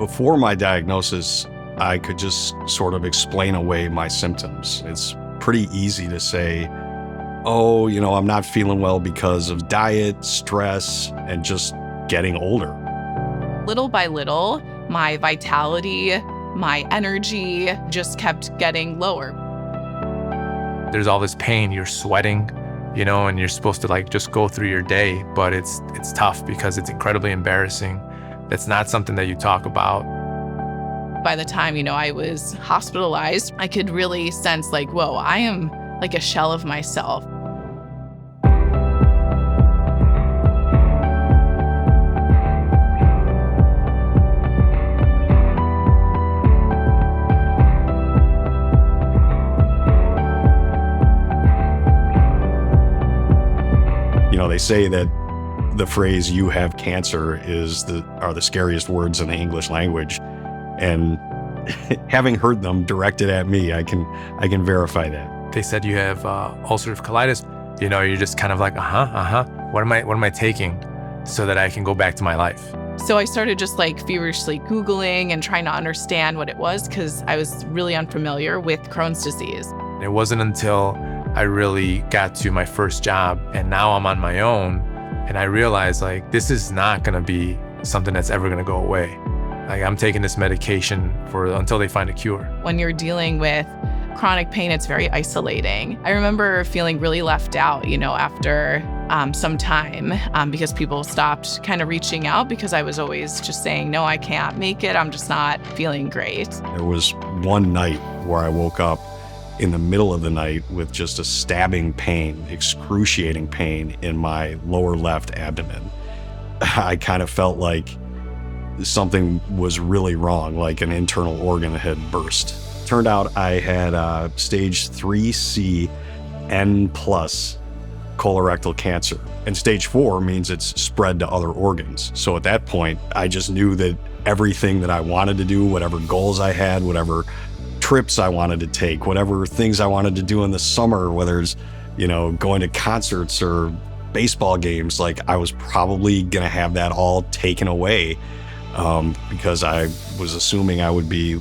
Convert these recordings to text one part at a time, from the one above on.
Before my diagnosis, I could just sort of explain away my symptoms. It's pretty easy to say, oh, I'm not feeling well because of diet, stress, and just getting older. Little by little, my vitality, my energy just kept getting lower. There's all this pain, you're sweating, and you're supposed to just go through your day, but it's tough because it's incredibly embarrassing. That's not something that you talk about. By the time, I was hospitalized, I could really sense whoa, I am like a shell of myself. They say that the phrase "you have cancer" are the scariest words in the English language, and having heard them directed at me, I can verify that. They said you have ulcerative colitis. You're just kind of like, What am I taking so that I can go back to my life? So I started just feverishly Googling and trying to understand what it was because I was really unfamiliar with Crohn's disease. It wasn't until I really got to my first job and now I'm on my own and I realized this is not going to be something that's ever going to go away. I'm taking this medication until they find a cure. When you're dealing with chronic pain, it's very isolating. I remember feeling really left out, after some time because people stopped kind of reaching out because I was always just saying, no, I can't make it. I'm just not feeling great. There was one night where I woke up in the middle of the night with just a stabbing pain, excruciating pain in my lower left abdomen. I kind of felt like something was really wrong, like an internal organ had burst. Turned out I had stage 3C N+ colorectal cancer. And stage 4 means it's spread to other organs. So at that point, I just knew that everything that I wanted to do, whatever goals I had, whatever trips I wanted to take, whatever things I wanted to do in the summer, whether it's, going to concerts or baseball games, I was probably going to have that all taken away because I was assuming I would be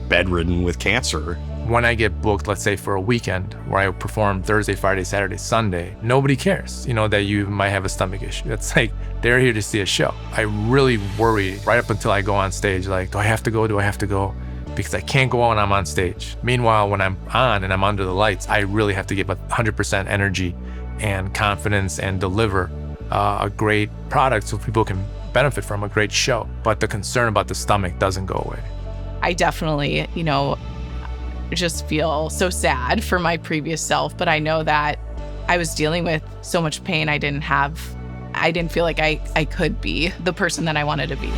bedridden with cancer. When I get booked, let's say for a weekend where I perform Thursday, Friday, Saturday, Sunday, nobody cares, that you might have a stomach issue. It's they're here to see a show. I really worry right up until I go on stage, do I have to go? Do I have to go? Because I can't go on when I'm on stage. Meanwhile, when I'm on and I'm under the lights, I really have to give 100% energy and confidence and deliver a great product so people can benefit from a great show. But the concern about the stomach doesn't go away. I definitely, just feel so sad for my previous self, but I know that I was dealing with so much pain I didn't feel like I could be the person that I wanted to be.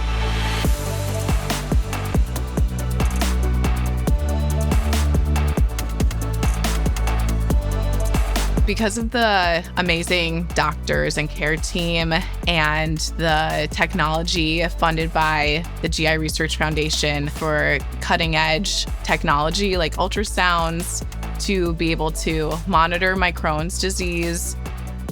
Because of the amazing doctors and care team and the technology funded by the GI Research Foundation for cutting edge technology like ultrasounds to be able to monitor my Crohn's disease,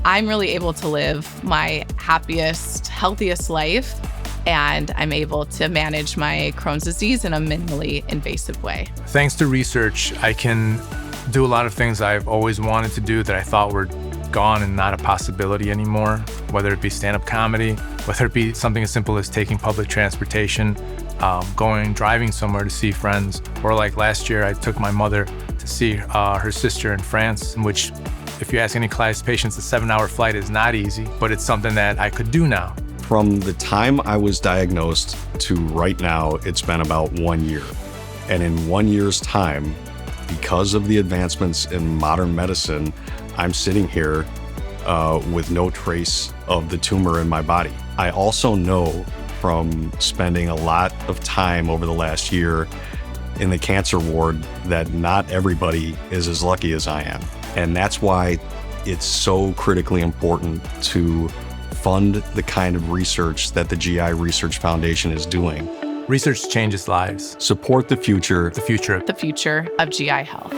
I'm really able to live my happiest, healthiest life, and I'm able to manage my Crohn's disease in a minimally invasive way. Thanks to research, I can do a lot of things I've always wanted to do that I thought were gone and not a possibility anymore, whether it be stand-up comedy, whether it be something as simple as taking public transportation, driving somewhere to see friends, or last year I took my mother to see her sister in France, which if you ask any colitis patients, a 7-hour flight is not easy, but it's something that I could do now. From the time I was diagnosed to right now, it's been about 1 year. And in 1 year's time, because of the advancements in modern medicine, I'm sitting here with no trace of the tumor in my body. I also know from spending a lot of time over the last year in the cancer ward that not everybody is as lucky as I am. And that's why it's so critically important to fund the kind of research that the GI Research Foundation is doing. Research changes lives. Support the future. The future. The future of GI health.